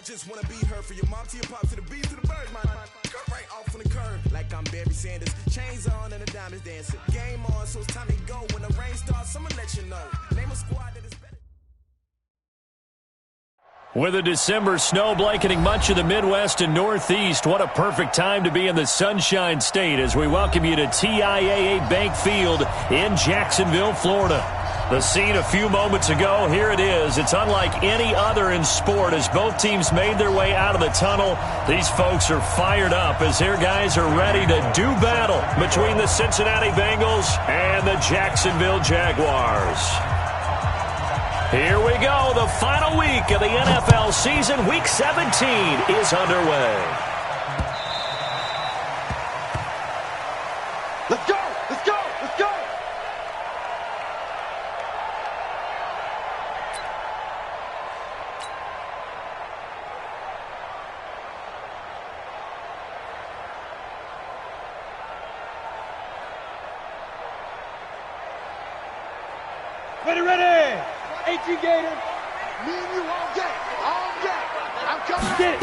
just want to be her for your mom to your pop to the beat to the bird, man. Cut right off on the curb like I'm Barry Sanders. Chains on and the diamonds dancing. Game on, so it's time to go. When the rain starts, I'ma let you know. Name a squad that is better. With a December snow blanketing much of the Midwest and Northeast, what a perfect time to be in the Sunshine State as we welcome you to TIAA Bank Field in Jacksonville, Florida. The scene a few moments ago, here it is. It's unlike any other in sport as both teams made their way out of the tunnel. These folks are fired up as their guys are ready to do battle between the Cincinnati Bengals and the Jacksonville Jaguars. Here we go. The final week of the NFL season. Week 17 is underway. Let's go! Let's go! Let's go! Ready! 18 Gator. Me and you all day. I'm coming. Get it.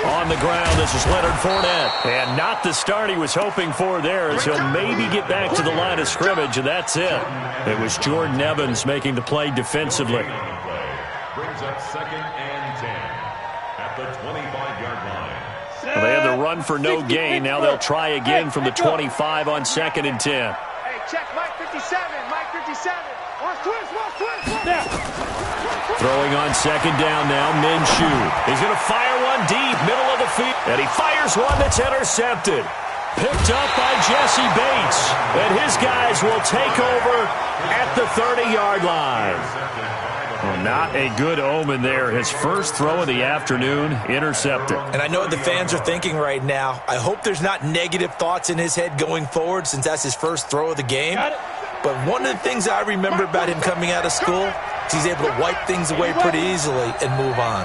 On the ground, this is Leonard Fournette. And not the start he was hoping for there as he'll maybe get back to the line of scrimmage, and that's it. It was Jordan Evans making the play defensively. Brings up 2nd and 10 at the 25-yard line. Well, they had the run for no gain. Now they'll try again from the 25 on 2nd and 10. Hey, check Mike 57. Mike 57. Watch twist. Now. Throwing on 2nd down now, Minshew. He's going to fire one deep, middle of the field. And he fires one that's intercepted. Picked up by Jesse Bates. And his guys will take over at the 30-yard line. Well, not a good omen there. His first throw of the afternoon, intercepted. And I know what the fans are thinking right now. I hope there's not negative thoughts in his head going forward since that's his first throw of the game. But one of the things I remember about him coming out of school is he's able to wipe things away pretty easily and move on.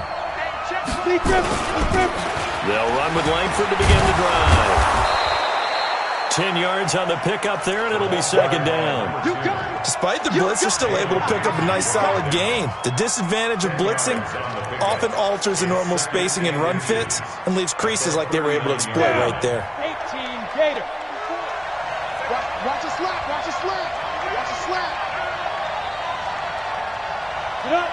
They'll run with Langford to begin the drive. 10 yards on the pickup there, and it'll be 2nd down. Despite the blitz, they're still able to pick up a nice solid gain. The disadvantage of blitzing often alters the normal spacing and run fits and leaves creases like they were able to exploit right there. 18 Gator. Watch a slap. Watch a slap. Watch a slap. Get up.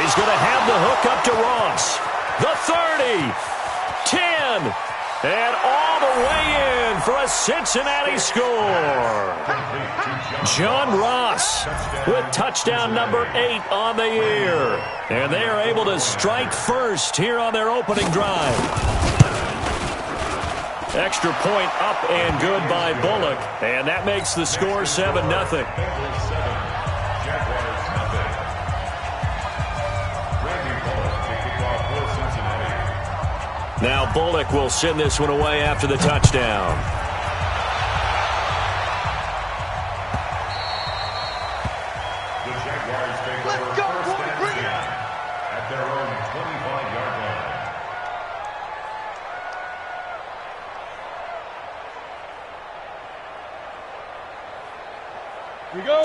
He's going to have the hook up to Ross. The 30, 10, and all the way in for a Cincinnati score. John Ross with touchdown number 8 on the year. And they are able to strike first here on their opening drive. Extra point up and good by Bullock. And that makes the score 7-0. Now Bullock will send this one away after the touchdown. The Jaguars take over 1st and 10 at their own 25-yard line.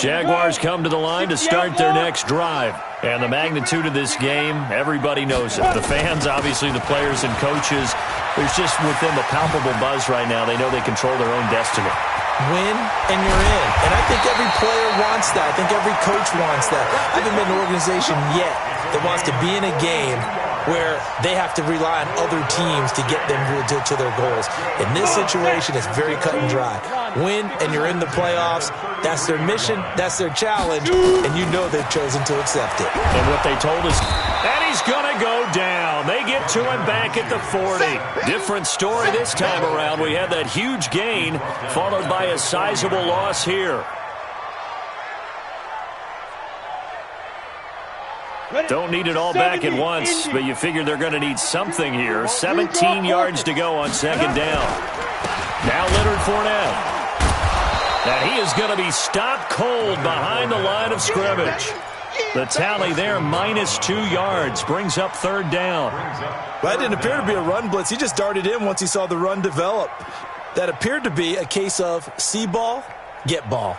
Jaguars come to the line to start their next drive. And the magnitude of this game, everybody knows it. The fans, obviously the players and coaches. There's just with them a palpable buzz right now. They know they control their own destiny. Win and you're in. And I think every player wants that. I think every coach wants that. I haven't met an organization yet that wants to be in a game where they have to rely on other teams to get them to their goals. In this situation, it's very cut and dry. Win, and you're in the playoffs. That's their mission. That's their challenge. And you know they've chosen to accept it. And what they told us, and he's going to go down. They get to him back at the 40. Different story this time around. We had that huge gain followed by a sizable loss here. Don't need it all back at once, but you figure they're going to need something here. 17 yards to go on 2nd down. Now Leonard Fournette. And he is going to be stopped cold behind the line of scrimmage. The tally there, -2 yards, brings up 3rd down. Well, that didn't appear to be a run blitz. He just darted in once he saw the run develop. That appeared to be a case of see ball, get ball.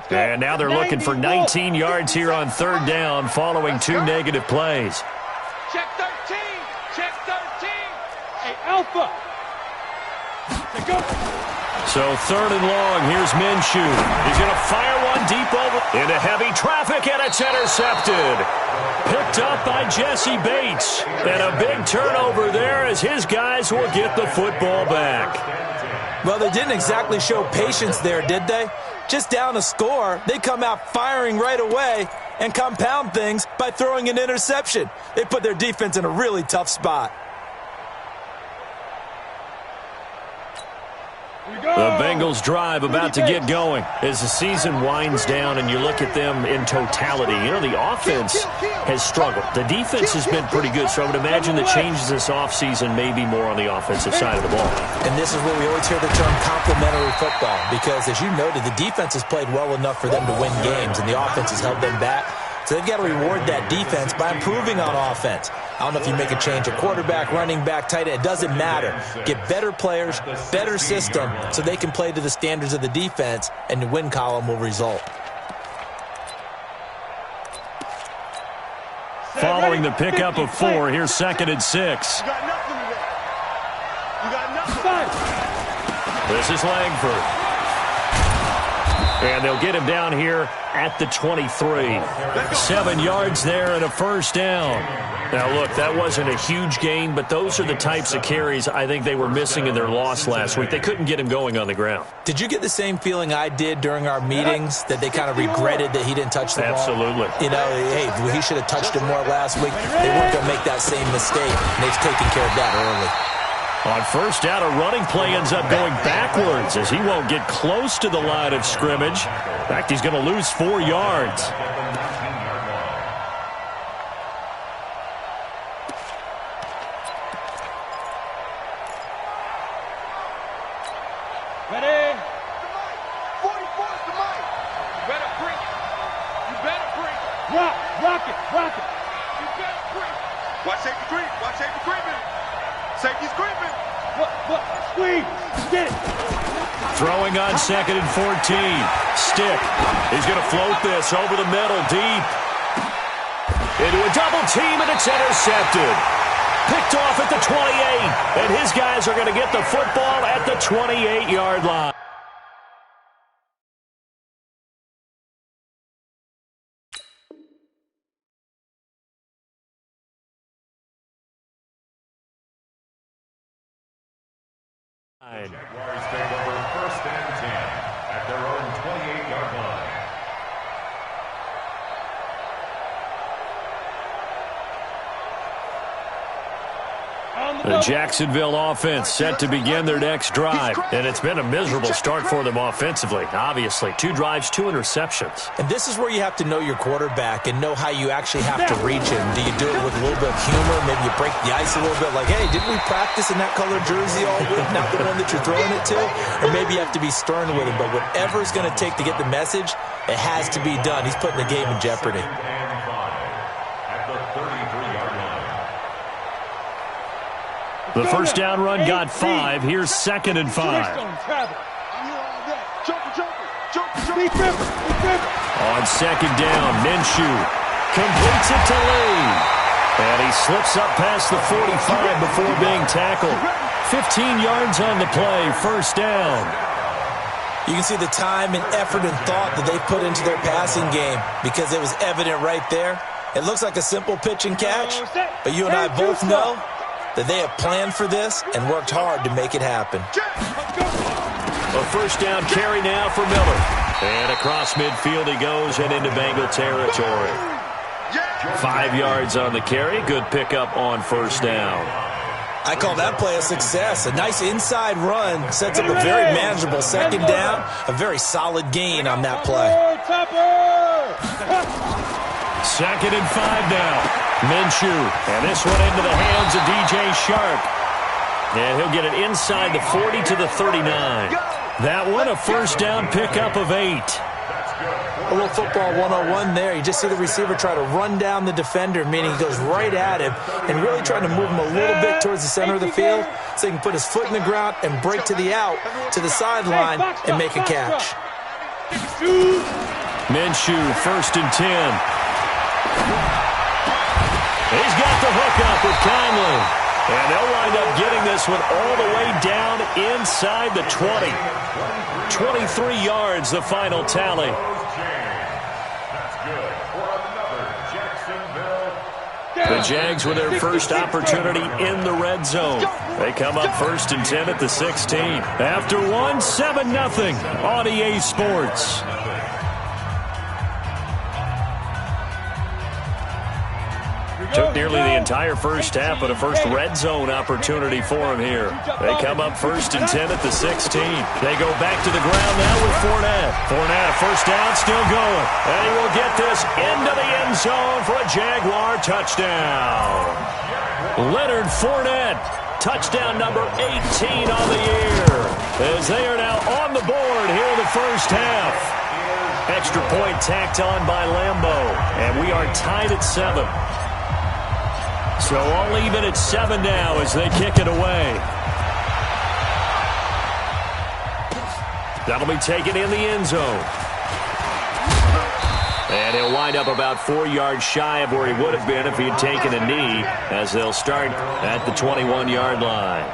And now they're looking for 19 yards here on third down following 2 negative plays. Check 13. Check 13. Hey, Alpha. Go. So third and long, here's Minshew. He's going to fire one deep over into heavy traffic, and it's intercepted. Picked up by Jesse Bates. And a big turnover there as his guys will get the football back. Well, they didn't exactly show patience there, did they? Just down a score, they come out firing right away and compound things by throwing an interception. They put their defense in a really tough spot. The Bengals drive about to get going as the season winds down and you look at them in totality. You know, the offense has struggled. The defense has been pretty good, so I would imagine the changes this offseason may be more on the offensive side of the ball. And this is where we always hear the term complementary football because, as you noted, the defense has played well enough for them to win games, and the offense has held them back. So they've got to reward that defense by improving on offense. I don't know if you make a change at quarterback, running back, tight end. It doesn't matter. Get better players, better system, so they can play to the standards of the defense, and the win column will result. Following the pickup of 4, here's 2nd and 6. You got nothing today. You got nothing. This is Langford. And they'll get him down here at the 23. 7 yards there and a first down. Now, look, that wasn't a huge gain, but those are the types of carries I think they were missing in their loss last week. They couldn't get him going on the ground. Did you get the same feeling I did during our meetings, that they kind of regretted that he didn't touch the ball? Absolutely. You know, hey, he should have touched it more last week. They weren't going to make that same mistake, and they've taken care of that early. On first down, a running play ends up going backwards as he won't get close to the line of scrimmage. In fact, he's going to lose 4 yards. Ready? 44's the mic. You better bring it. You better bring it. Rock it. You better bring it. Watch safety creep. Watch safety creeping. Safety's creeping. Look. Squeeze. Get it. Throwing on 2nd and 14. Stick. He's going to float this over the middle deep. Into a double team, and it's intercepted. Picked off at the 28. And his guys are going to get the football at the 28-yard line. Jaguars take over 1st and 10 at their own 28-yard line. The Jacksonville offense set to begin their next drive, and it's been a miserable start for them offensively. Obviously, 2 drives, 2 interceptions. And this is where you have to know your quarterback and know how you actually have to reach him. Do you do it with a little bit of humor? Maybe you break the ice a little bit, like, hey, didn't we practice in that color jersey all week, not the one that you're throwing it to? Or maybe you have to be stern with him, but whatever it's going to take to get the message, it has to be done. He's putting the game in jeopardy. The first down run got 5. Here's 2nd and 5. On 2nd down, Minshew completes it to Lee. And he slips up past the 45 before being tackled. 15 yards on the play, first down. You can see the time and effort and thought that they put into their passing game because it was evident right there. It looks like a simple pitch and catch, but you and I both know that they have planned for this and worked hard to make it happen. A first down carry now for Miller. And across midfield he goes and into Bengal territory. 5 yards on the carry. Good pickup on first down. I call that play a success. A nice inside run sets up a very manageable 2nd down. A very solid gain on that play. 2nd and 5 now. Minshew, and this one into the hands of DJ Shark. And he'll get it inside the 40 to the 39. That one a first down pickup of 8. A little football 101 there. You just see the receiver try to run down the defender, meaning he goes right at him and really trying to move him a little bit towards the center of the field so he can put his foot in the ground and break to the out, to the sideline, and make a catch. Minshew, 1st and 10. He's got the hookup with Conley. And they'll wind up getting this one all the way down inside the 20. 23 yards, the final tally. The Jags with their first opportunity in the red zone. They come up 1st and 10 at the 16. After one, 7-0 on EA Sports. Took nearly the entire first half, but a first red zone opportunity for him here. They come up 1st and 10 at the 16. They go back to the ground now with Fournette. Fournette, first down, still going. And he will get this into the end zone for a Jaguar touchdown. Leonard Fournette, touchdown number 18 on the year, as they are now on the board here in the first half. Extra point tacked on by Lambeau, and we are tied at 7. So all even at 7 now as they kick it away. That'll be taken in the end zone. And he'll wind up about 4 yards shy of where he would have been if he had taken a knee, as they'll start at the 21-yard line.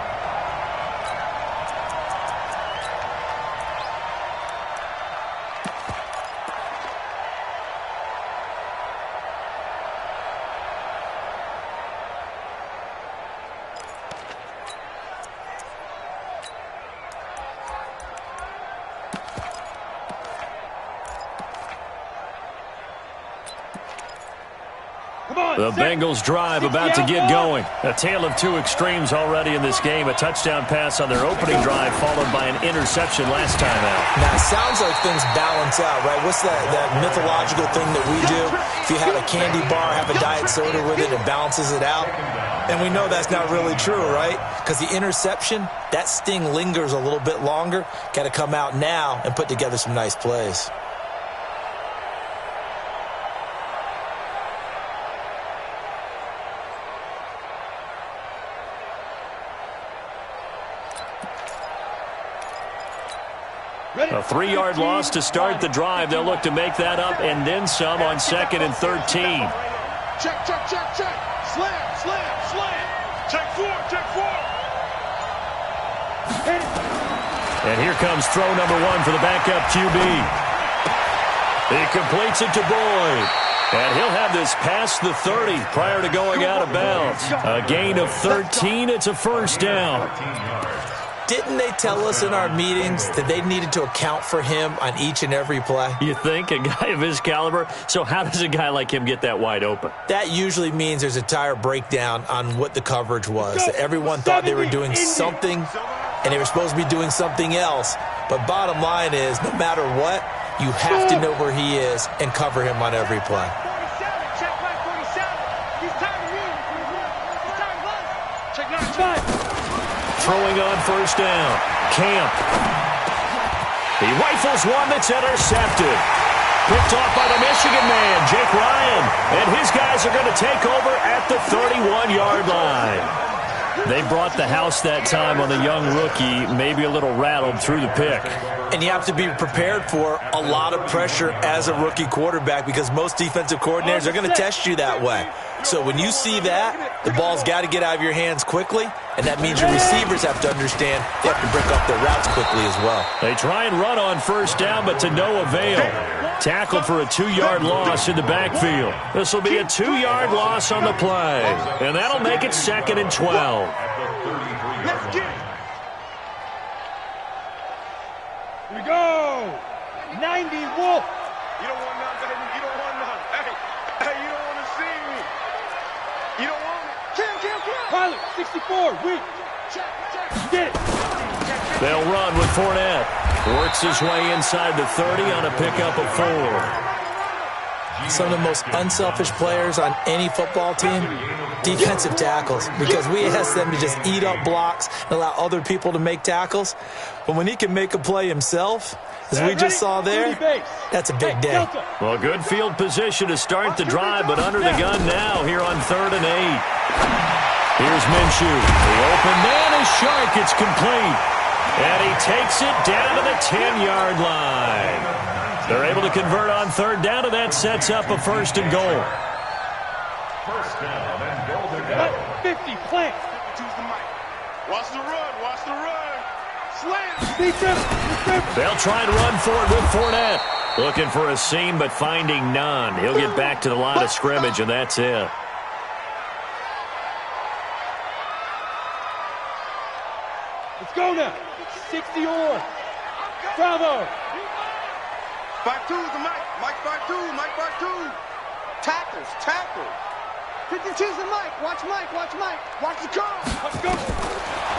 The Bengals drive about to get going. A tale of two extremes already in this game. A touchdown pass on their opening drive followed by an interception last time out. Now, it sounds like things balance out, right? What's that mythological thing that we do? If you have a candy bar, have a diet soda with it, it balances it out. And we know that's not really true, right? Because the interception, that sting lingers a little bit longer. Got to come out now and put together some nice plays. A 3-yard loss to start the drive. They'll look to make that up and then some on 2nd and 13. Check, check, check, check. Slam, slam, slam. Check 4, check 4. And here comes throw number 1 for the backup QB. He completes it to Boyd. And he'll have this past the 30 prior to going out of bounds. A gain of 13. It's a first down. Didn't they tell us in our meetings that they needed to account for him on each and every play? You think? A guy of his caliber? So how does a guy like him get that wide open? That usually means there's a entire breakdown on what the coverage was. Everyone thought they were doing something, and they were supposed to be doing something else. But bottom line is, no matter what, you have to know where he is and cover him on every play. Throwing on first down. Camp. He rifles one that's intercepted. Picked off by the Michigan man, Jake Ryan. And his guys are going to take over at the 31-yard line. They brought the house that time on the young rookie, maybe a little rattled through the pick. And you have to be prepared for a lot of pressure as a rookie quarterback because most defensive coordinators are going to test you that way. So when you see that, the ball's got to get out of your hands quickly, and that means your receivers have to understand they have to break off their routes quickly as well. They try and run on first down, but to no avail. Tackled for a 2-yard loss in the backfield. This will be a 2-yard loss on the play, and that'll make it 2nd and 12. Let's get it. Here we go. 90 Wolf. You don't want none, baby. You don't want none. Hey, you don't want to see me. You don't want me. Kill. Pilot, 64, weak. Check. Get it. They'll run with Fournette. Works his way inside the 30 on a pickup of 4. Some of the most unselfish players on any football team, defensive tackles, because we ask them to just eat up blocks and allow other people to make tackles. But when he can make a play himself, as we just saw there, that's a big day. Well, good field position to start the drive, but under the gun now here on 3rd and 8. Here's Minshew. The open man is Shark. It's complete. And he takes it down to the 10-yard line. They're able to convert on third down, and that sets up a first and goal. First down and goal to go. 50, plant. Choose the mic. Watch the run, watch the run. Slam. Defense. They'll try and run for it with Fournette. Looking for a seam, but finding none. He'll get back to the line of scrimmage, and that's it. Let's go now. 60 on. Bravo. 5-2 is the mic. Mike 5-2, Mike 5-2. Tackles, tackles. 52's the mic. Watch Mike, watch Mike. Watch the call. Let's go.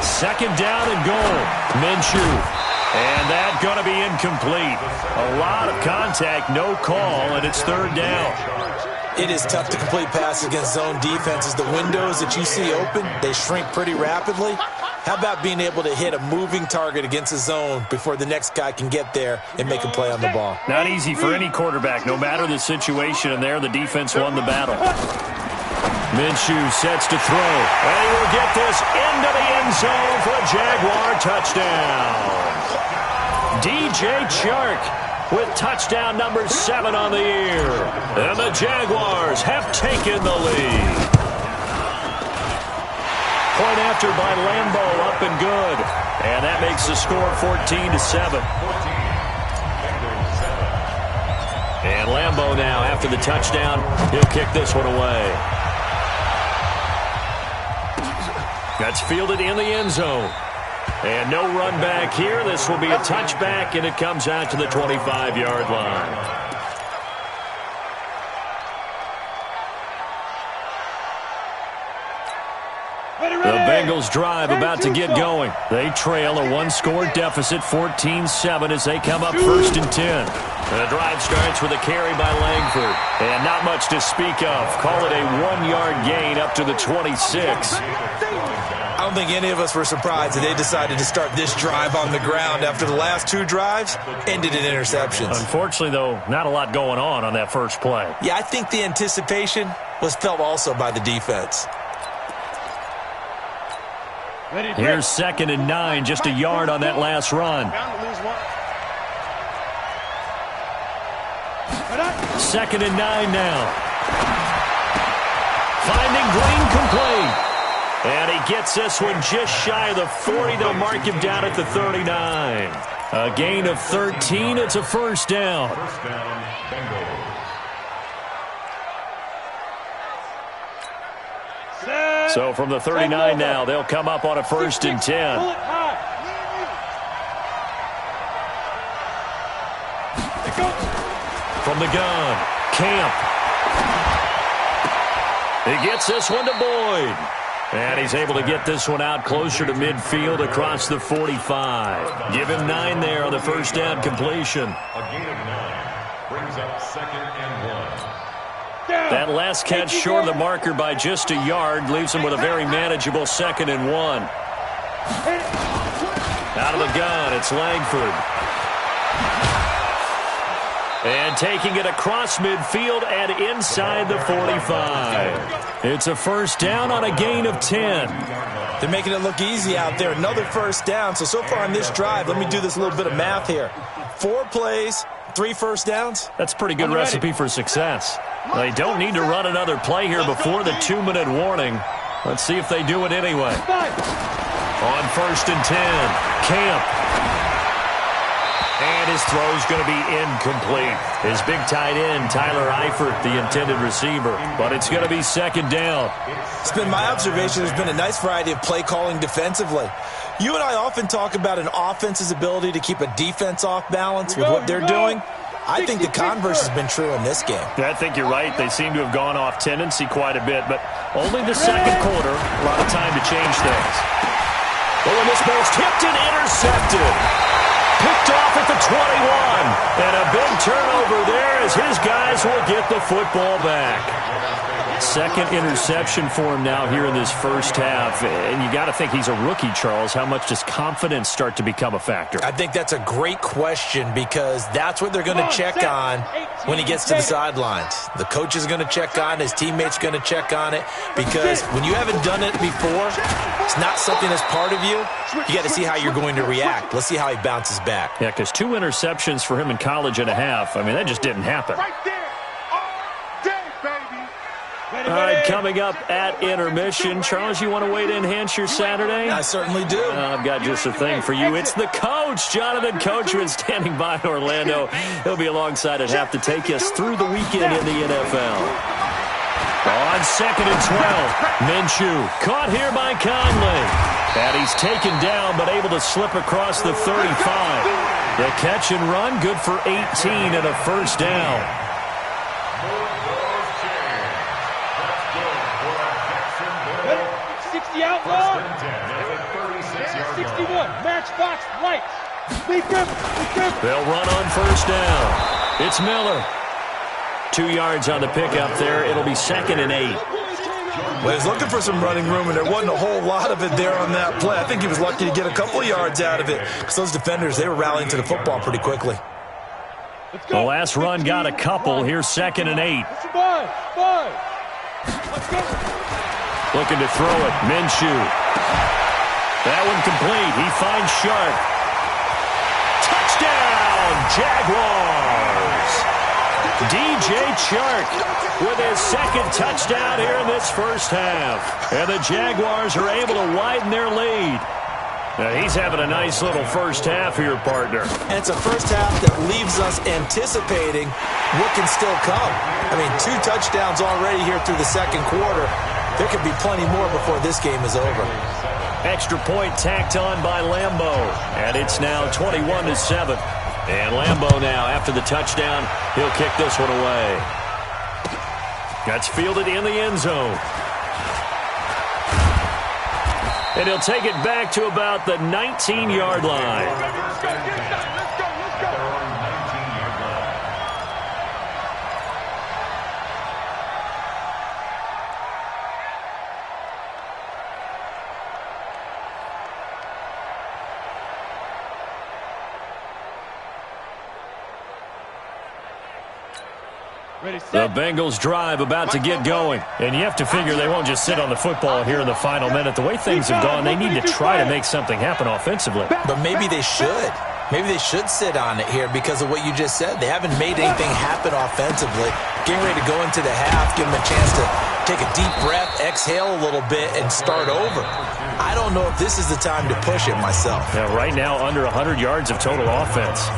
Second down and goal. Minshew. And that's going to be incomplete. A lot of contact, no call, and it's third down. It is tough to complete passes against zone defenses. The windows that you see open, they shrink pretty rapidly. How about being able to hit a moving target against a zone before the next guy can get there and make a play on the ball? Not easy for any quarterback, no matter the situation, and there the defense won the battle. Minshew sets to throw, and he will get this into the end zone for a Jaguar touchdown. DJ Chark with touchdown number 7 on the year. And the Jaguars have taken the lead. Point after by Lambo, up and good. And that makes the score 14-7. And Lambo now, after the touchdown, he'll kick this one away. That's fielded in the end zone. And no run back here. This will be a touchback, and it comes out to the 25-yard line. The Bengals drive about to get going. They trail a one-score deficit, 14-7, as they come up first and 10. The drive starts with a carry by Langford. And not much to speak of. Call it a 1-yard gain up to the 26. I don't think any of us were surprised that they decided to start this drive on the ground after the last 2 drives ended in interceptions. Unfortunately, though, not a lot going on that first play. Yeah, I think the anticipation was felt also by the defense. Here's 2nd and 9, just a yard on that last run. 2nd and 9 now. Finding Green complete. And he gets this one just shy of the 40. They'll mark him down at the 39. A gain of 13. It's a first down. First down, Bengals. So from the 39 now, they'll come up on a 1st and 10. From the gun, Camp. He gets this one to Boyd. And he's able to get this one out closer to midfield across the 45. Give him 9 there on the first down completion. A gain of 9 brings up 2nd and 1. That last catch short of the marker by just a yard leaves him with a very manageable 2nd and 1. Out of the gun, it's Langford. And taking it across midfield and inside the 45. It's a first down on a gain of 10. They're making it look easy out there. Another first down. So far on this drive, let me do this little bit of math here. 4 plays, 3 first downs. That's a pretty good recipe for success. They don't need to run another play here before the 2-minute warning. Let's see if they do it anyway. On 1st and 10, Camp. And his throw's going to be incomplete. His big tight end, Tyler Eifert, the intended receiver. But it's going to be 2nd down. It's been my observation there's been a nice variety of play calling defensively. You and I often talk about an offense's ability to keep a defense off balance with what they're doing. I think the converse has been true in this game. I think you're right. They seem to have gone off tendency quite a bit, but only the second quarter. A lot of time to change things. Oh, and this ball's tipped and intercepted. Picked off at the 21. And a big turnover there as his guys will get the football back. 2nd interception for him now here in this first half. And you got to think he's a rookie, Charles. How much does confidence start to become a factor? I think that's a great question because that's what they're going to check on when he gets to the sidelines. The coach is going to check on it. His teammates are going to check on it because when you haven't done it before, it's not something that's part of you. You got to see how you're going to react. Let's see how he bounces back. back. Yeah, because 2 interceptions for him in college and a half. I mean, that just didn't happen. Right there. All day, baby. All right, coming up at intermission. Charles, you want to wait to enhance your Saturday? I certainly do. I've got just a thing for you. It's the coach, Jonathan Coachman, standing by in Orlando. He'll be alongside at half to take us through the weekend in the NFL. On 2nd and 12, Minshew caught here by Conley. And he's taken down but able to slip across the 35. The catch and run, good for 18 and a first down. 60 outlaw. 61. Matchbox lights. Lead them. They'll run on first down. It's Miller. 2 yards on the pickup there. It'll be 2nd and 8. Well, he's looking for some running room, and there wasn't a whole lot of it there on that play. I think he was lucky to get a couple of yards out of it because those defenders, they were rallying to the football pretty quickly. The last run got a couple. Here's 2nd and 8. Five. Let's go. Looking to throw it. Minshew. That one complete. He finds Sharp. Touchdown, Jaguars. DJ Chark with his 2nd touchdown here in this first half. And the Jaguars are able to widen their lead. Now, he's having a nice little first half here, partner. And it's a first half that leaves us anticipating what can still come. I mean, 2 touchdowns already here through the second quarter. There could be plenty more before this game is over. Extra point tacked on by Lambeau. And it's now 21-7. And Lambeau now, after the touchdown, he'll kick this one away. That's fielded in the end zone. And he'll take it back to about the 19-yard line. The Bengals drive about to get going. And you have to figure they won't just sit on the football here in the final minute. The way things have gone, they need to try to make something happen offensively. But maybe they should. Maybe they should sit on it here because of what you just said. They haven't made anything happen offensively. Getting ready to go into the half, give them a chance to take a deep breath, exhale a little bit, and start over. I don't know if this is the time to push it myself. Now, right now, under 100 yards of total offense.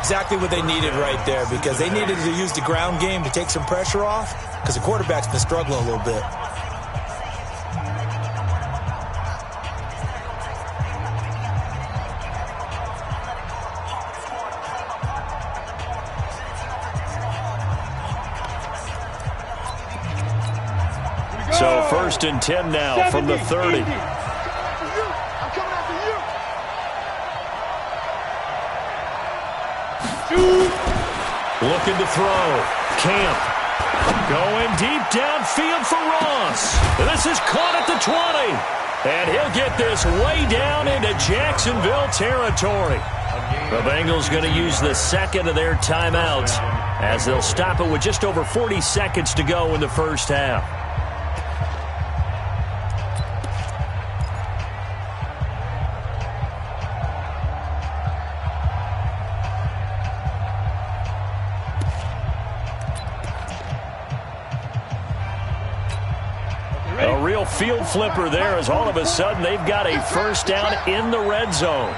Exactly what they needed right there because they needed to use the ground game to take some pressure off because the quarterback's been struggling a little bit. So 1st and 10 now from the 30. Looking to throw. Camp. Going deep downfield for Ross. This is caught at the 20. And he'll get this way down into Jacksonville territory. The Bengals going to use the 2nd of their timeouts as they'll stop it with just over 40 seconds to go in the first half. A real field flipper there as all of a sudden they've got a first down in the red zone.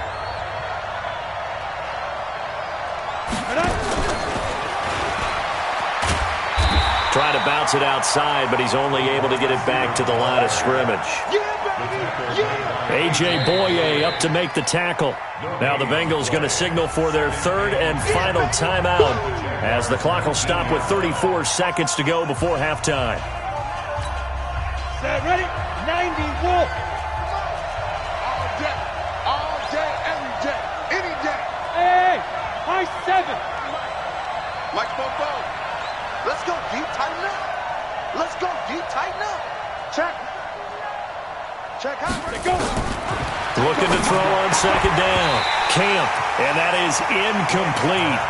Trying to bounce it outside, but he's only able to get it back to the line of scrimmage. A.J. Boye up to make the tackle. Now the Bengals going to signal for their 3rd and final timeout as the clock will stop with 34 seconds to go before halftime. Ready? 90 Wolf. All day, every day, any day. Hey, high 7. Mike Bobo. Let's go deep, tighten up. Let's go deep, tighten up. Check. Check out. Go. Looking to throw on 2nd down. Camp, and that is incomplete.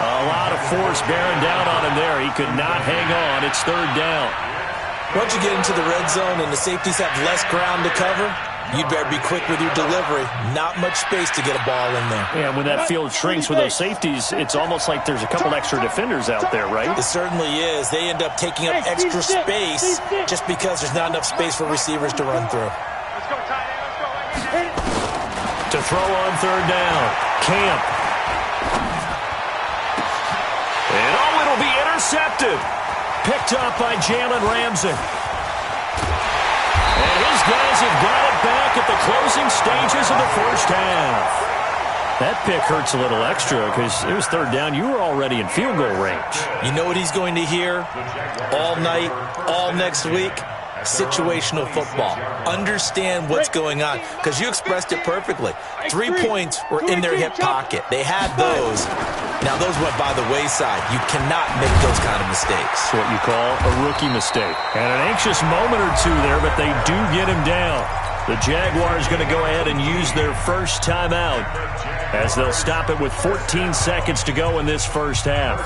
A lot of force bearing down on him there. He could not hang on. It's 3rd down. Once you get into the red zone and the safeties have less ground to cover, you'd better be quick with your delivery. Not much space to get a ball in there. Yeah, when that field shrinks with those safeties, it's almost like there's a couple extra defenders out there, right? It certainly is. They end up taking up extra space just because there's not enough space for receivers to run through. Let's go, tight end. Let's go. To throw on third down, Camp. And it'll be intercepted. Picked up by Jalen Ramsey. And his guys have got it back at the closing stages of the first half. That pick hurts a little extra because it was third down. You were already in field goal range. You know what he's going to hear all night, all next week? Situational football. Understand what's going on, because you expressed it perfectly. 3 points were in their hip pocket. They had those. Now, those went by the wayside. You cannot make those kind of mistakes. It's what you call a rookie mistake. And an anxious moment or two there, but they do get him down. The Jaguars going to go ahead and use their first timeout as they'll stop it with 14 seconds to go in this first half.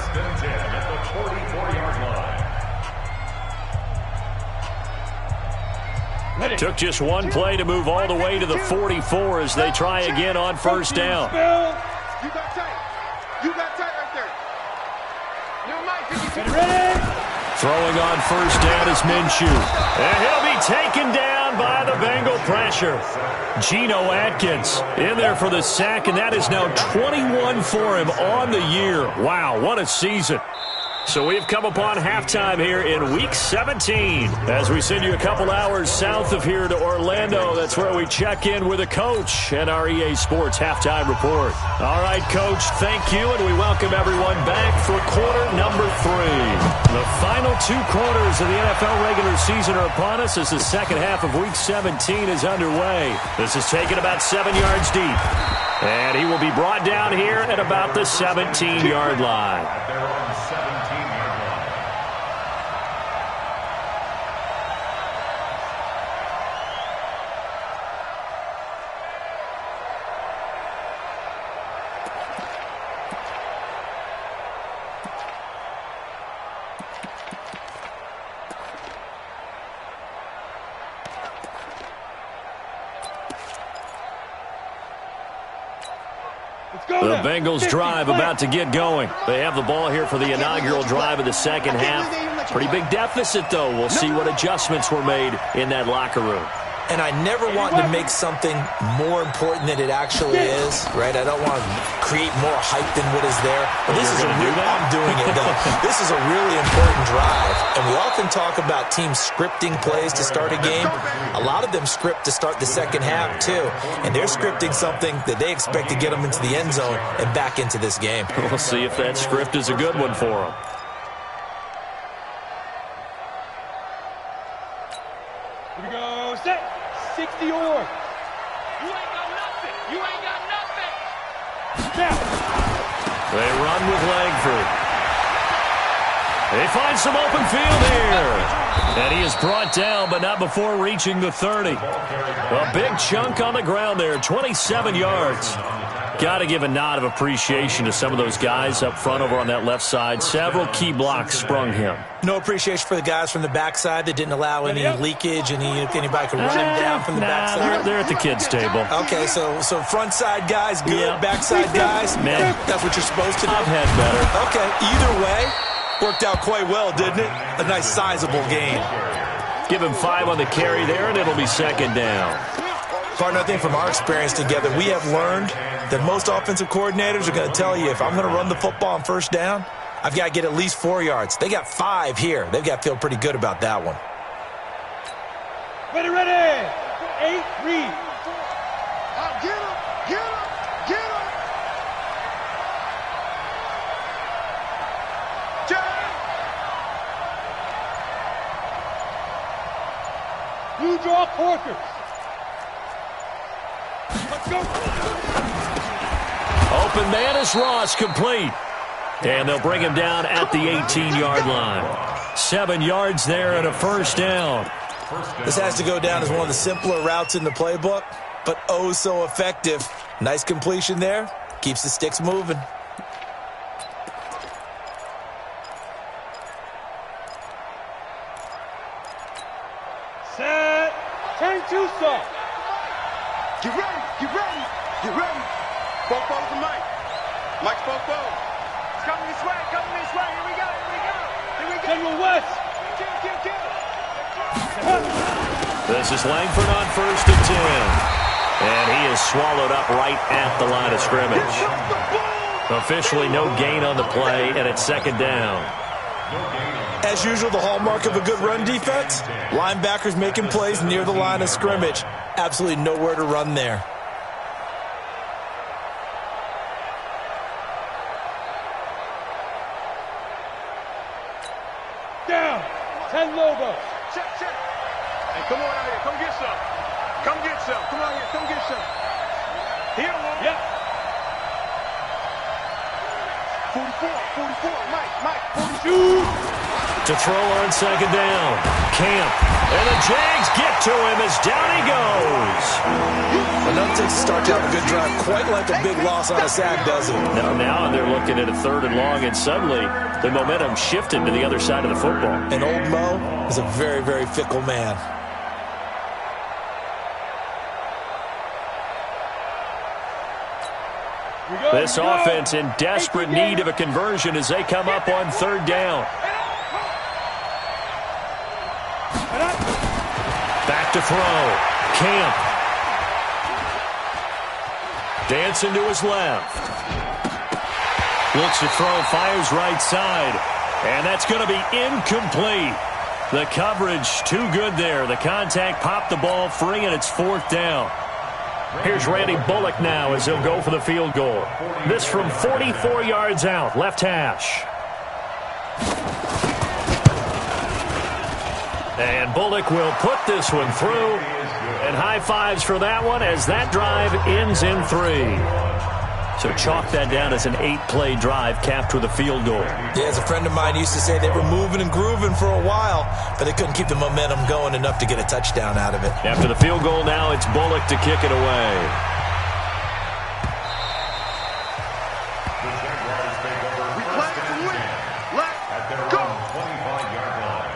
Took just one play to move all the way to the 44 as they try again on first down. You got tight. You got tight right there. Never mind. Ready? Throwing on first down is Minshew. And he'll be taken down by the Bengal pressure. Geno Atkins in there for the sack, and that is now 21 for him on the year. Wow, what a season. So we've come upon halftime here in Week 17 as we send you a couple hours south of here to Orlando. That's where we check in with a coach and our EA Sports Halftime Report. All right, Coach, thank you, and we welcome everyone back for quarter number 3. The final 2 quarters of the NFL regular season are upon us as the second half of Week 17 is underway. This is taken about 7 yards deep, and he will be brought down here at about the 17-yard line. The Bengals drive about to get going. They have the ball here for the inaugural drive of the second half. Pretty big deficit, though. We'll see what adjustments were made in that locker room. And I never want to make something more important than it actually is, right? I don't want to create more hype than what is there. But this is I'm doing it, though. This is a really important drive. And we often talk about teams scripting plays to start a game. A lot of them script to start the second half, too. And they're scripting something that they expect to get them into the end zone and back into this game. We'll see if that script is a good one for them. Here we go. Set. 60 or. You ain't got nothing. You ain't got nothing. Snap. They run with Langford. They find some open field here. And he is brought down, but not before reaching the 30. A big chunk on the ground there, 27 yards. Got to give a nod of appreciation to some of those guys up front over on that left side. Several key blocks sprung him. No appreciation for the guys from the backside that didn't allow any leakage, and anybody could run him down from the backside. They're at the kids' table. Okay, so front side guys good, backside guys, man, that's what you're supposed to do. I've had better. Okay, either way, worked out quite well, didn't it? A nice sizable gain. Give him 5 on the carry there, and it'll be second down. Partner, I think from our experience together, we have learned that most offensive coordinators are going to tell you, if I'm going to run the football on first down, I've got to get at least 4 yards. They got 5 here. They've got to feel pretty good about that one. Ready, ready. 8, read. Get him, get him, get him. You draw quarters. Let's go. Open man is Ross, complete. And they'll bring him down at the 18-yard line. 7 yards there and a first down. This has to go down as one of the simpler routes in the playbook, but oh so effective. Nice completion there. Keeps the sticks moving. Set. Turn 2 stop. Get ready, get ready, get ready. Fofo's the Mike. Mike's Fofo. It's coming this way, Here we go, here we go. Here we go. General West. Kill. This is Langford on 1st and 10. And he is swallowed up right at the line of scrimmage. Officially no gain on the play, and it's 2nd down. As usual, the hallmark of a good run defense, linebackers making plays near the line of scrimmage. Absolutely nowhere to run there. Down. 10 logo. Check. Hey, come on out here. Come get some. Come out here. Come get some. Here, Lord. Yep. 44. Mike. 42. To throw on 2nd down. Camp. And the Jags get to him as down he goes. Enough to start to have a good drive, quite like a big loss on a sack, doesn't it? Now they're looking at a 3rd and long, and suddenly the momentum shifted to the other side of the football. And old Mo is a very, very fickle man. This offense in desperate need of a conversion as they come up on 3rd down. Back to throw. Camp. Dancing to his left. Looks to throw, fires right side. And that's going to be incomplete. The coverage too good there. The contact popped the ball free, and it's 4th down. Here's Randy Bullock now as he'll go for the field goal. This from 44 yards out, left hash. And Bullock will put this one through. And high fives for that one as that drive ends in 3. So chalk that down as an 8-play drive capped with a field goal. Yeah, as a friend of mine used to say, they were moving and grooving for a while, but they couldn't keep the momentum going enough to get a touchdown out of it. After the field goal now, it's Bullock to kick it away. We play to win. Let's go. 25-yard line.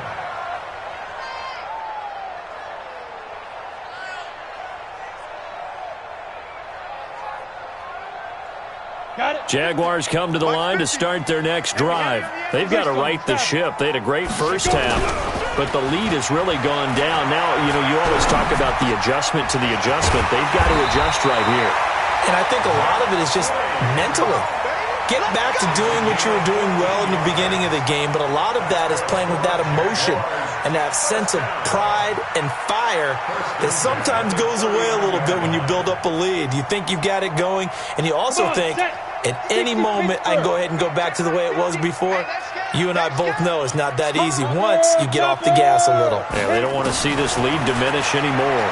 Jaguars come to the line to start their next drive. They've got to right the ship. They had a great first half, but the lead has really gone down. Now, you always talk about the adjustment to the adjustment. They've got to adjust right here. And I think a lot of it is just mentally. Get back to doing what you were doing well in the beginning of the game, but a lot of that is playing with that emotion and that sense of pride and fire that sometimes goes away a little bit when you build up a lead. You think you've got it going, and you also think at any moment I can go ahead and go back to the way it was before. You and I both know it's not that easy once you get off the gas a little. Yeah, they don't want to see this lead diminish anymore.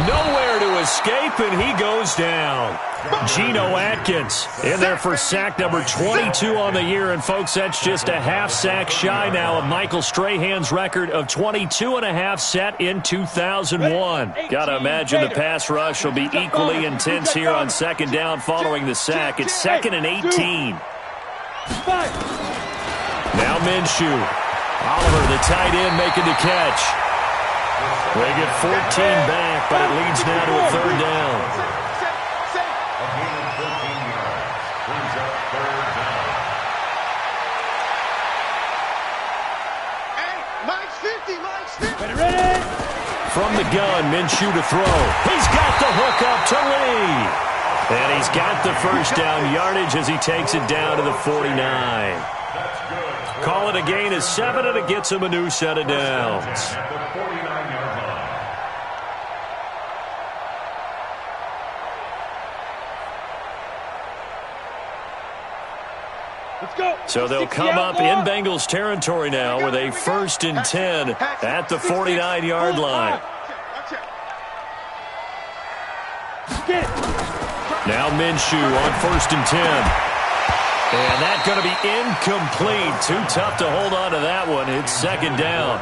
Nowhere to escape, and he goes down. Geno Atkins in there for sack number 22 on the year. And, folks, that's just a half sack shy now of Michael Strahan's record of 22.5 set in 2001. Got to imagine the pass rush will be equally intense here on 2nd down following the sack. It's 2nd and 18. Now Minshew. Oliver, the tight end, making the catch. They get 14 back, but it leads now to a 3rd down. Ready? From the gun, Minshew to throw. He's got the hook up to Lee. And he's got the first down yardage as he takes it down to the 49. Call it a gain of 7, and it gets him a new set of downs. So they'll come up in Bengals territory now with a 1st and 10 at the 49-yard line. Now Minshew on 1st and 10. And that's going to be incomplete. Too tough to hold on to that one. It's 2nd down.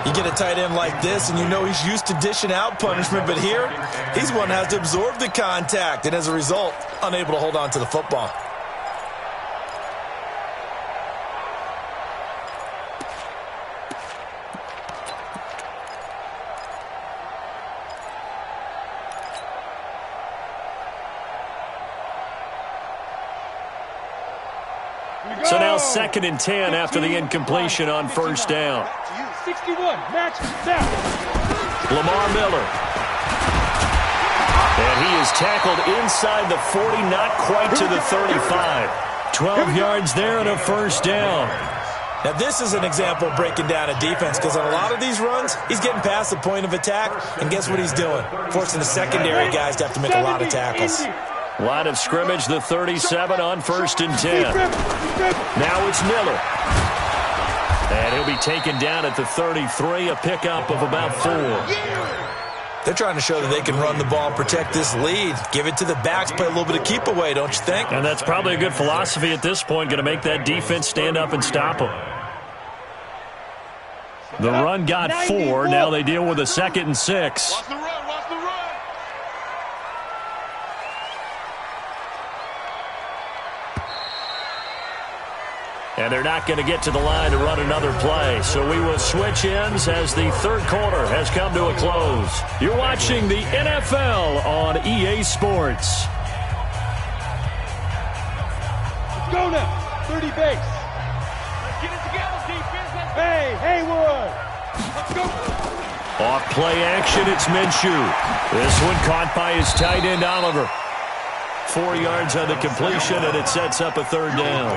You get a tight end like this, and you know he's used to dishing out punishment, but here, he's one that has to absorb the contact, and as a result, unable to hold on to the football. So now 2nd and 10 after the incompletion on first down. 61, match that. Lamar Miller. And he is tackled inside the 40, not quite to the 35. 12 yards there and a first down. Now, this is an example of breaking down a defense because on a lot of these runs, he's getting past the point of attack, and guess what he's doing? Forcing the secondary guys to have to make a lot of tackles. Line of scrimmage, the 37 on 1st and 10. Now it's Miller. And he'll be taken down at the 33, a pickup of about 4. They're trying to show that they can run the ball, protect this lead, give it to the backs, play a little bit of keep away, don't you think? And that's probably a good philosophy at this point, going to make that defense stand up and stop them. The run got 4. Now they deal with a 2nd and 6. Watch the run, watch the run. And they're not going to get to the line to run another play. So we will switch ends as the third quarter has come to a close. You're watching the NFL on EA Sports. Let's go now. 30 base. Let's get it together, defense. Hey, Haywood. Let's go. Off play action, it's Minshew. This one caught by his tight end, Oliver. 4 yards on the completion, and it sets up a third down.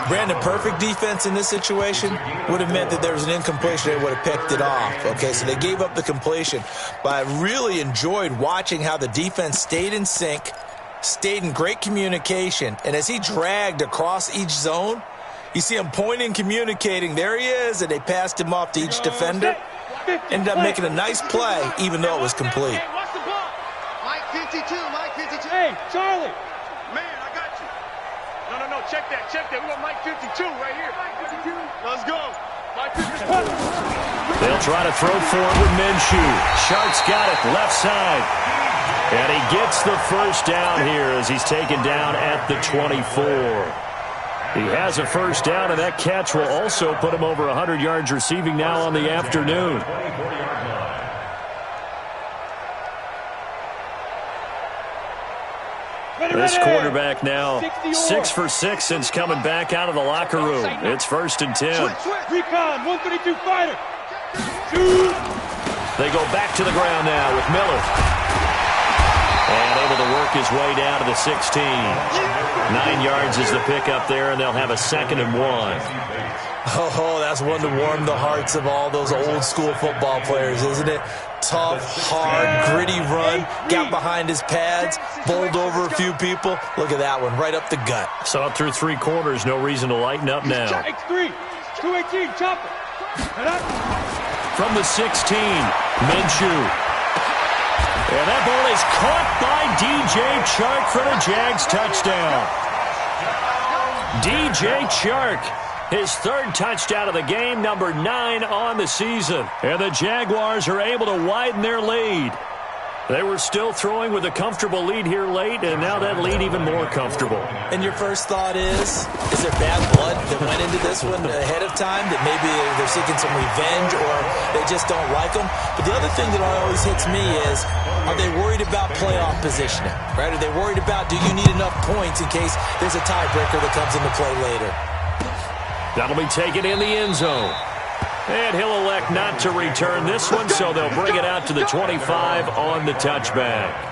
Brandon, perfect defense in this situation would have meant that there was an incompletion. They would have picked it off. Okay, so they gave up the completion. But I really enjoyed watching how the defense stayed in sync, stayed in great communication, and as he dragged across each zone, you see him pointing, communicating. There he is, and they passed him off to each defender. Ended up making a nice play, even though it was complete. Mike 52, Mike 52. Hey, Charlie. Man, I got you. No, check that. We got Mike 52 right here. Mike 52. Let's go. Mike 52. They'll try to throw forward with Minshew. Shark's got it, left side. And he gets the first down here as he's taken down at the 24. He has a first down, and that catch will also put him over 100 yards receiving now on the afternoon. This quarterback now 6 for 6 since coming back out of the locker room. It's 1st and 10. Recon, 132 fighter. They go back to the ground now with Miller. And able to work his way down to the 16. 9 yards is the pickup there, and they'll have a 2nd and 1. Oh, that's one to warm the hearts of all those old school football players, isn't it? Tough, hard, gritty run, got behind his pads, bowled over a few people. Look at that one, right up the gut. Saw it through 3 quarters, no reason to lighten up now. X3, 218, chopper. From the 16, Minshew. And that ball is caught by DJ Chark for the Jags touchdown. DJ Chark. His 3rd touchdown of the game, number 9 on the season. And the Jaguars are able to widen their lead. They were still throwing with a comfortable lead here late, and now that lead even more comfortable. And your first thought is there bad blood that went into this one ahead of time, that maybe they're seeking some revenge or they just don't like them? But the other thing that always hits me is, are they worried about playoff positioning? Right? Are they worried about, do you need enough points in case there's a tiebreaker that comes into play later? That'll be taken in the end zone. And he'll elect not to return this one, so they'll bring it out to the 25 on the touchback.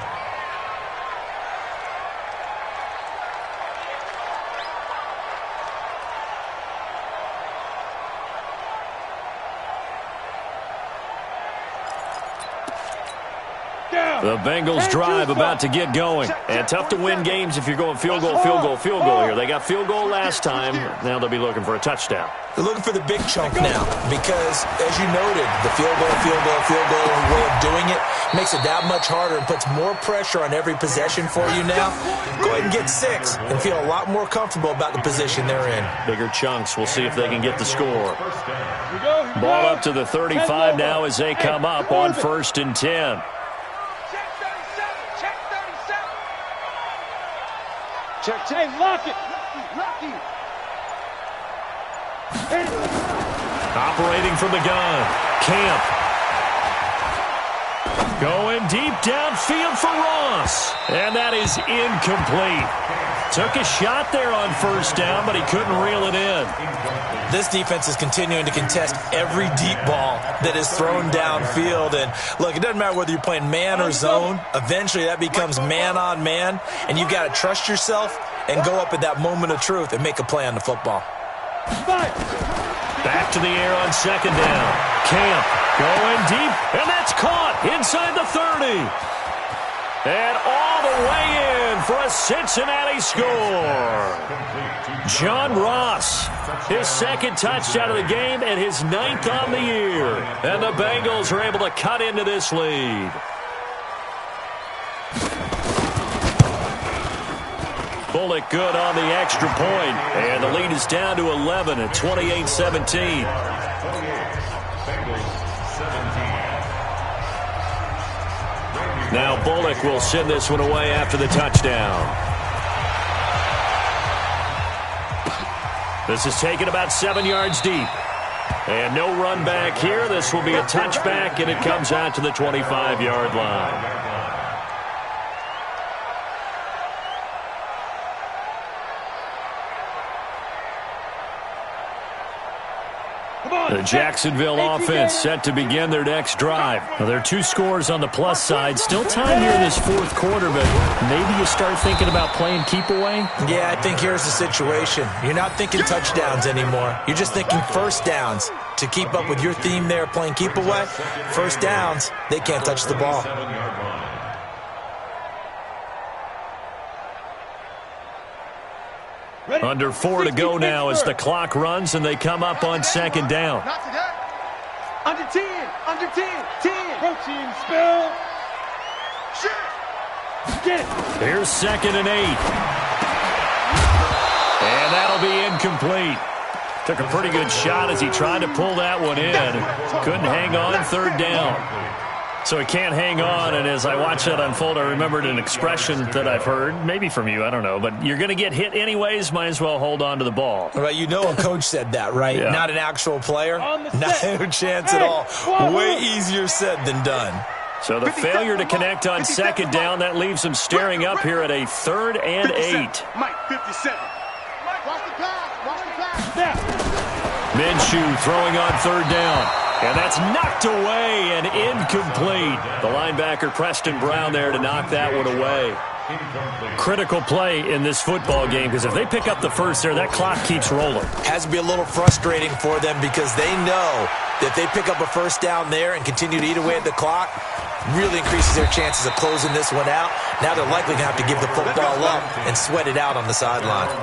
The Bengals drive about to get going. And tough to win games if you're going field goal here. They got field goal last time. Now they'll be looking for a touchdown. They're looking for the big chunk now because, as you noted, the field goal way of doing it makes it that much harder and puts more pressure on every possession for you now. Go ahead and get 6 and feel a lot more comfortable about the position they're in. Bigger chunks. We'll see if they can get the score. Ball up to the 35 now as they come up on 1st and 10. Check. Hey, lock it. Operating from the gun. Camp. Going deep downfield for Ross. And that is incomplete. Took a shot there on first down, but he couldn't reel it in. This defense is continuing to contest every deep ball that is thrown downfield. And look, it doesn't matter whether you're playing man or zone. Eventually that becomes man on man. And you've got to trust yourself and go up at that moment of truth and make a play on the football. Back to the air on second down. Camp going deep, and that's caught inside the 30. And all the way in for a Cincinnati score. John Ross, his second touchdown of the game and his 9th on the year. And the Bengals are able to cut into this lead. Bullock good on the extra point. And the lead is down to 11 at 28-17. Now Bullock will send this one away after the touchdown. This is taken about 7 yards deep. And no run back here. This will be a touchback, and it comes out to the 25-yard line. The Jacksonville offense set to begin their next drive. Now, there are 2 scores on the plus side. Still time here in this fourth quarter, but maybe you start thinking about playing keep away? Yeah, I think here's the situation. You're not thinking touchdowns anymore. You're just thinking first downs. To keep up with your theme there, playing keep away, first downs, they can't touch the ball. Under 4 to go now as the clock runs and they come up on second down. Under 10, 10. Protein spill. Get it. Here's 2nd and 8. And that'll be incomplete. Took a pretty good shot as he tried to pull that one in. Couldn't hang on, 3rd down. So he can't hang on, and as I watch that unfold, I remembered an expression that I've heard, maybe from you, I don't know, but you're going to get hit anyways, might as well hold on to the ball. Right, you know a coach said that, right? Yeah. Not an actual player. No chance at all. Way easier said than done. So the failure to connect on second down, that leaves him staring up here at a 3rd and 8. Mike, 57. Watch the pass. Minshew throwing on 3rd down. And that's knocked away and incomplete. The linebacker, Preston Brown, there to knock that one away. Critical play in this football game, because if they pick up the first there, that clock keeps rolling. Has to be a little frustrating for them because they know that if they pick up a first down there and continue to eat away at the clock, really increases their chances of closing this one out. Now they're likely going to have to give the football up and sweat it out on the sideline.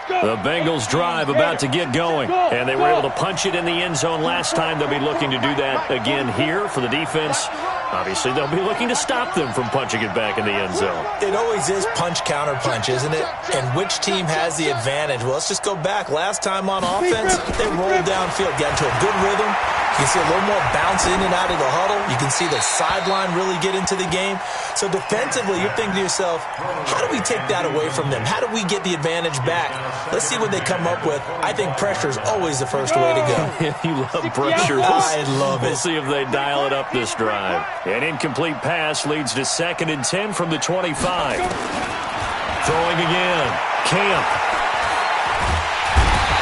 The Bengals drive about to get going, and they were able to punch it in the end zone last time. They'll be looking to do that again here for the defense. Obviously, they'll be looking to stop them from punching it back in the end zone. It always is punch-counter-punch, isn't it? And which team has the advantage? Well, let's just go back. Last time on offense, they rolled downfield, got into a good rhythm. You can see a little more bounce in and out of the huddle. You can see the sideline really get into the game. So defensively, you're thinking to yourself, how do we take that away from them? How do we get the advantage back? Let's see what they come up with. I think pressure is always the first way to go. You love pressure. I love it. We'll see if they dial it up this drive. An incomplete pass leads to 2nd and 10 from the 25. Throwing again. Camp.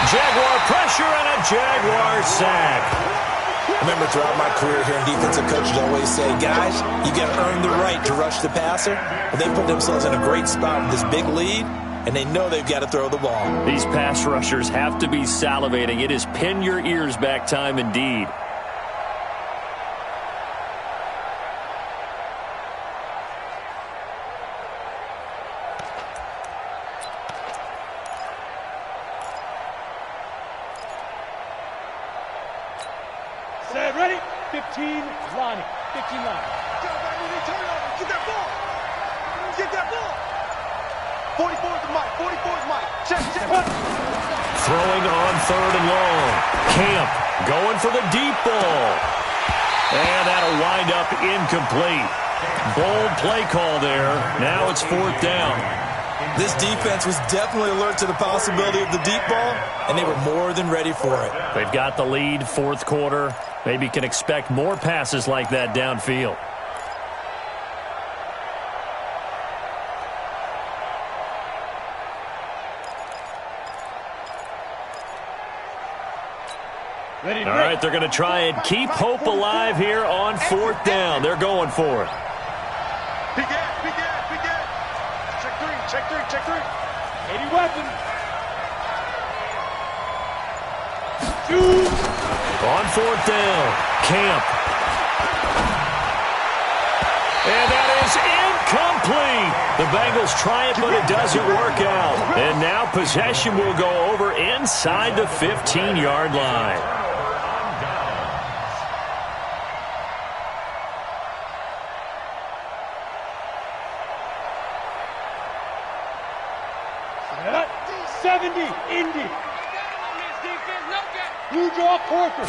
Jaguar pressure and a Jaguar sack. I remember throughout my career here in defensive coaches always say, guys, you got to earn the right to rush the passer. Well, they put themselves in a great spot with this big lead, and they know they've got to throw the ball. These pass rushers have to be salivating. It is pin your ears back time indeed. Ready? 15, Lonnie. 15, Lonnie. Get that ball. Get that ball. 44 is the Mike. 44 is Mike. Check. Throwing on 3rd and long. Camp going for the deep ball. And that'll wind up incomplete. Bold play call there. Now it's 4th down. This defense was definitely alert to the possibility of the deep ball, and they were more than ready for it. They've got the lead, 4th quarter. Maybe can expect more passes like that downfield. All right, they're going to try and keep hope alive here on 4th down. They're going for it. Big gas. Check three. 80 weapons. On 4th down, Camp. And that is incomplete. The Bengals try it, but it doesn't work out. And now possession will go over inside the 15-yard line. Indy. Blue draw quarter.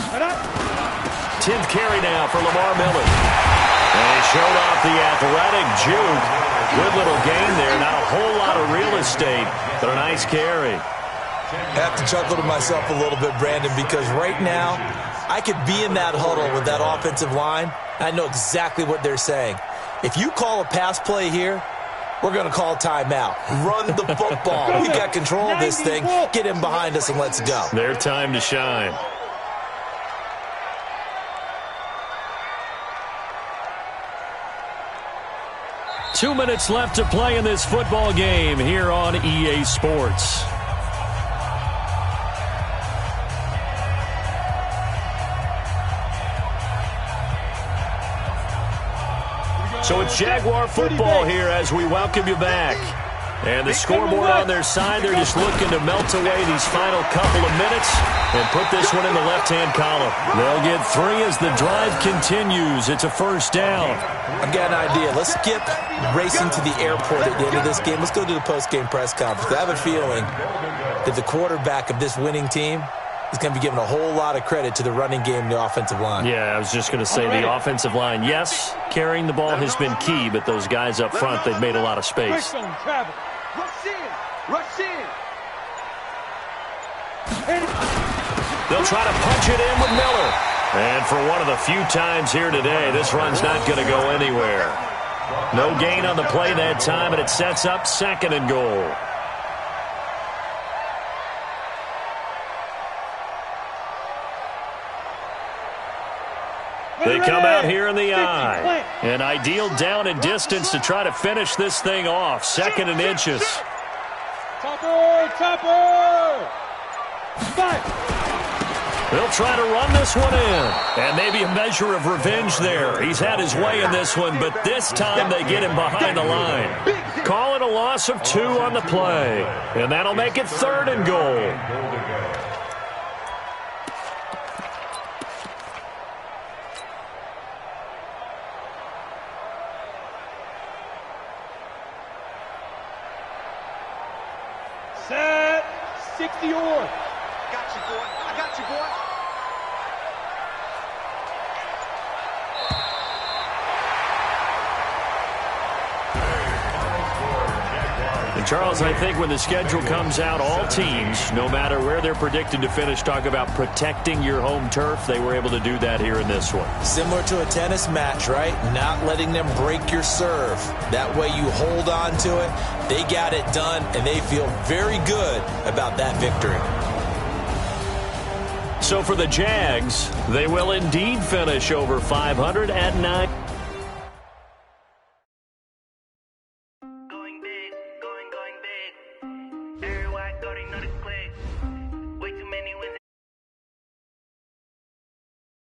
10th carry now for Lamar Miller. And he showed off the athletic juke. Good little game there. Not a whole lot of real estate, but a nice carry. Have to chuckle to myself a little bit, Brandon, because right now I could be in that huddle with that offensive line. I know exactly what they're saying. If you call a pass play here, we're going to call timeout. Run the football. We got control of this thing. Get him behind us and let's go. Their time to shine. Two minutes left to play in this football game here on EA Sports. So it's Jaguar football here as we welcome you back. And the scoreboard on their side, they're just looking to melt away these final couple of minutes and put this one in the left-hand column. They'll get 3 as the drive continues. It's a 1st down. I've got an idea. Let's skip racing to the airport at the end of this game. Let's go to the post-game press conference. I have a feeling that the quarterback of this winning team is going to be given a whole lot of credit to the running game and the offensive line. Yeah, I was just going to say the offensive line, yes, carrying the ball has been key, but those guys up front, they've made a lot of space. Rush in. They'll try to punch it in with Miller. And for one of the few times here today, this run's not going to go anywhere. No gain on the play that time, and it sets up 2nd and goal. They come out here in the I. An ideal down and distance to try to finish this thing off. 2nd and inches. Topper! 5. They'll try to run this one in. And maybe a measure of revenge there. He's had his way in this one, but this time they get him behind the line. Call it a loss of 2 on the play. And that'll make it 3rd and goal. Set. 60 or. Got you, boy. I got you, boy. And Charles, I think when the schedule comes out, all teams, no matter where they're predicted to finish, talk about protecting your home turf. They were able to do that here in this one. Similar to a tennis match, right? Not letting them break your serve. That way you hold on to it. They got it done, and they feel very good about that victory. So for the Jags, they will indeed finish over 500 at 9.